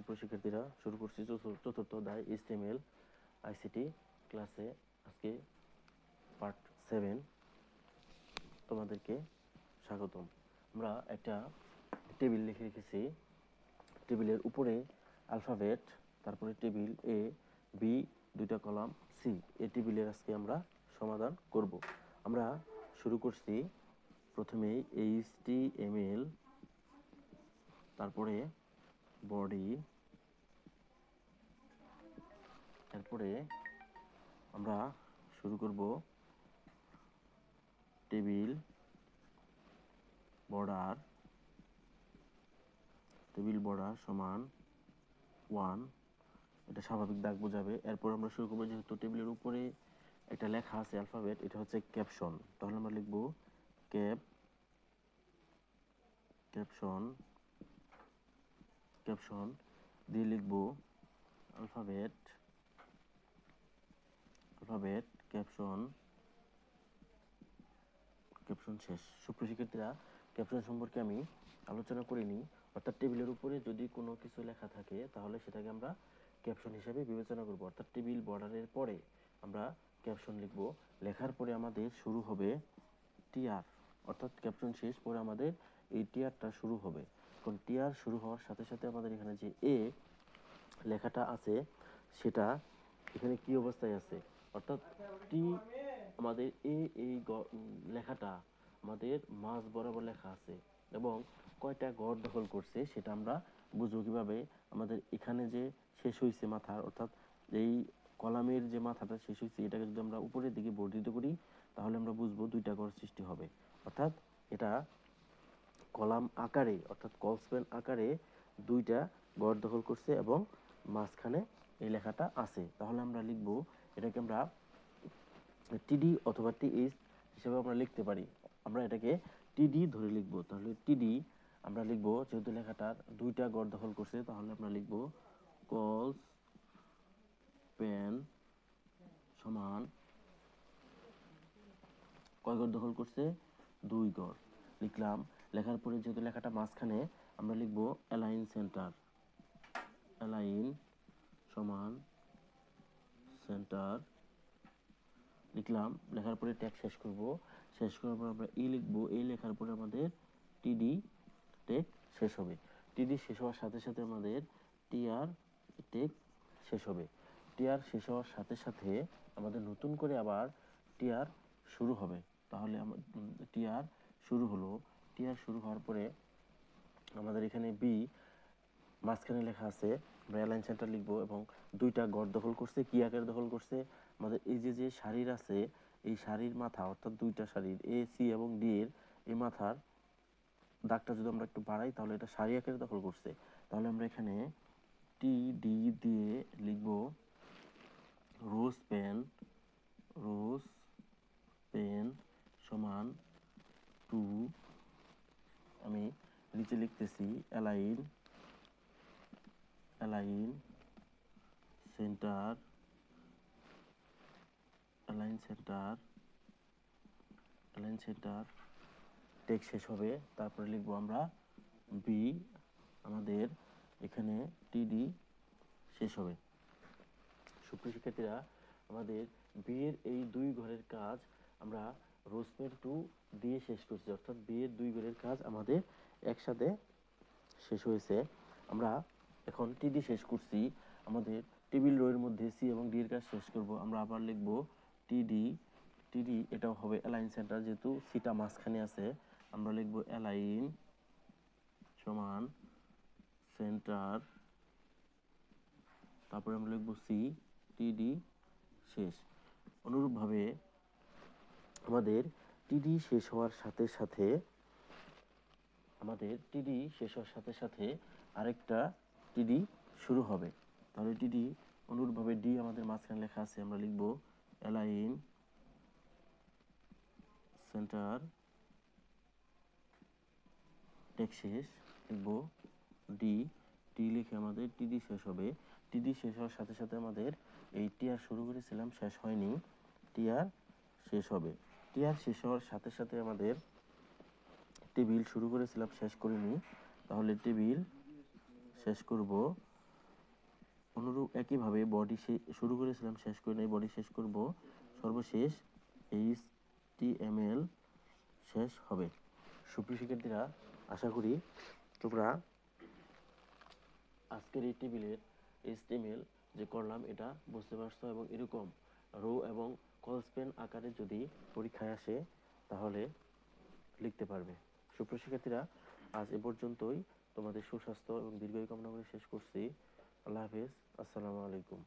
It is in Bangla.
সুপ্রিয় শিক্ষার্থীরা, শুরু করছি চতুর্থ অধ্যায় HTML ICT ক্লাসে। আজকে পার্ট 7। তোমাদেরকে স্বাগতম। আমরা একটা টেবিল লিখে রেখেছি। টেবিলের উপরে অ্যালফাবেট, তারপরে টেবিল A, B, দুইটা কলাম C। এই টেবিলের আজকে আমরা সমাধান করব। আমরা শুরু করছি প্রথমেই HTML, তারপরে বডি, এরপরে আমরা শুরু করব টেবিল বর্ডার সমান 1, এটা স্বাভাবিক দাগ বোঝাবে। এরপর আমরা শুরু করবো, যেহেতু টেবিলের উপরে একটা লেখা আছে অ্যালফাবেট, এটা হচ্ছে ক্যাপশন। তাহলে আমরা লিখব ক্যাপশন দিয়ে লিখব অ্যালফাবেট ক্যাপশন শেষ। সুপ্রিয় শিক্ষার্থীরা, ক্যাপশন সম্পর্কে আমি আলোচনা করিনি। অর্থাৎ টেবিলের উপরে যদি কোনো কিছু লেখা থাকে তাহলে সেটাকে আমরা ক্যাপশন হিসেবে বিবেচনা করব। অর্থাৎ টেবিল বর্ডারের পরে আমরা ক্যাপশন লিখব। লেখার পরে আমাদের শুরু হবে টিআর, অর্থাৎ ক্যাপশন শেষ পরে আমাদের এই টিআরটা শুরু হবে। কারণ টিআর শুরু হওয়ার সাথে সাথে আমাদের এখানে যে এ লেখাটা আছে সেটা এখানে কি অবস্থায় আছে, অর্থাৎ টি আমাদের এই লেখাটা আমাদের মাঝ বরাবর লেখা আছে এবং কয়টা ঘর দখল করছে সেটা আমরা বুঝবো কিভাবে। আমাদের এখানে যে শেষ হয়েছে মাথার, অর্থাৎ এই কলামের যে মাথাটা শেষ হয়েছে, এটাকে যদি আমরা উপরের দিকে বর্ধিত করি তাহলে আমরা বুঝবো দুইটা ঘর সৃষ্টি হবে। অর্থাৎ এটা কলাম আকারে, অর্থাৎ কলস্পেন আকারে দুইটা ঘর দখল করছে এবং মাঝখানে এই লেখাটা আছে। তাহলে আমরা লিখব, এটাকে আমরা টিডি অথবা টিএইচ হিসেবে আমরা লিখতে পারি। আমরা এটাকে টিডি ধরে লিখব। তাহলে টিডি আমরা লিখব, যেহেতু লেখাটার দুইটা ঘর দখল করছে তাহলে আমরা লিখব কলস পেন সমান কয় ঘর দখল করছে, 2 ঘর লিখলাম। লেখার পরে যেহেতু লেখাটা মাঝখানে, আমরা লিখব অ্যালাইন সেন্টার সমান সেন্টার লিখলাম। লেখার পরে ট্যাগ শেষ করব। শেষ করার পর আমরা লিখব। এই লেখার পরে আমাদের টিডি ট্যাগ শেষ হবে। টিডি শেষ হওয়ার সাথে সাথে আমাদের টিআর ট্যাগ শেষ হবে। টিআর শেষ হওয়ার সাথে সাথে আমাদের নতুন করে আবার টিআর শুরু হবে। তাহলে টিআর শুরু হলো। টিআর শুরু হওয়ার পরে আমাদের এখানে বি মাঝখানে লেখা আছে, আমরা অ্যালাইন সেন্টার লিখবো এবং দুইটা ঘর দখল করছে। কি আকারে দখল করছে, আমাদের এই যে সারির আছে এই সারির মাথা, অর্থাৎ দুইটা সারির এ সি এবং ডি এর এই মাথার দাগটা যদি আমরা একটু বাড়াই তাহলে এটা সারি আকারে দখল করছে। তাহলে আমরা এখানে টি ডি দিয়ে লিখব রোজ পেন সমান 2, আমি নিচে লিখতেছি অ্যালাইন সেন্টার টেক্সট শেষ হবে। তারপরে লিখব আমরা বি, আমাদের এখানে টিডি শেষ হবে। সুপ্রিয় শিক্ষার্থীরা, আমাদের বি এর এই 2 ঘরের কাজ আমরা রোজমের 2 দিয়ে শেষ করছি, অর্থাৎ বি এর 2 ঘরের কাজ আমাদের একসাথে শেষ হয়েছে। আমরা এখন টিডি শেষ করছি, আমাদের টেবিল রো এর মধ্যে সি এবং ডি এর কাজ শেষ করব। আমরা আবার লিখব টিডি, এটাও হবে অ্যালাইন সেন্টার, যেহেতু সিটা মাঝখানে আছে আমরা লিখব অ্যালাইন সমান সেন্টার, তারপরে আমরা লিখব সি, টিডি শেষ। অনুরূপভাবে আমাদের টিডি শেষ হওয়ার সাথে সাথে আরেকটা টিডি শুরু হবে। তাহলে টিডি অনুরূপভাবে ডি আমাদের মাঝখানে লেখা আছে, আমরা লিখব অ্যালাইন সেন্টার টেক্সট শেষ, লিখব ডি লিখে আমাদের টিডি শেষ হবে। টিডি শেষ হওয়ার সাথে সাথে আমাদের এই টিআর শুরু করেছিলাম শেষ হয়নি, টিআর শেষ হবে। টিআর শেষ হওয়ার সাথে সাথে আমাদের টেবিল শুরু করেছিলাম শেষ করিনি, তাহলে টেবিল শেষ করব। অনুরূপ একইভাবে বডি শুরু করেছিলাম, শেষ করে নাই, বডি শেষ করব, সর্বশেষ HTML শেষ হবে। সুপ্রিয় শিক্ষার্থীরা, আশা করি তোমরা আজকের এই টেবিলের HTML যে করলাম এটা বুঝতে পারছো, এবং এরকম রো এবং কলস্পেন আকারে যদি পরীক্ষায় আসে তাহলে লিখতে পারবে। সুপ্রিয় শিক্ষার্থীরা, আজ এ পর্যন্তই। তোমাদের সুস্বাস্থ্য এবং দীর্ঘায়ু কামনা করে শেষ করছি। আল্লাহ হাফেজ। আসসালামু আলাইকুম।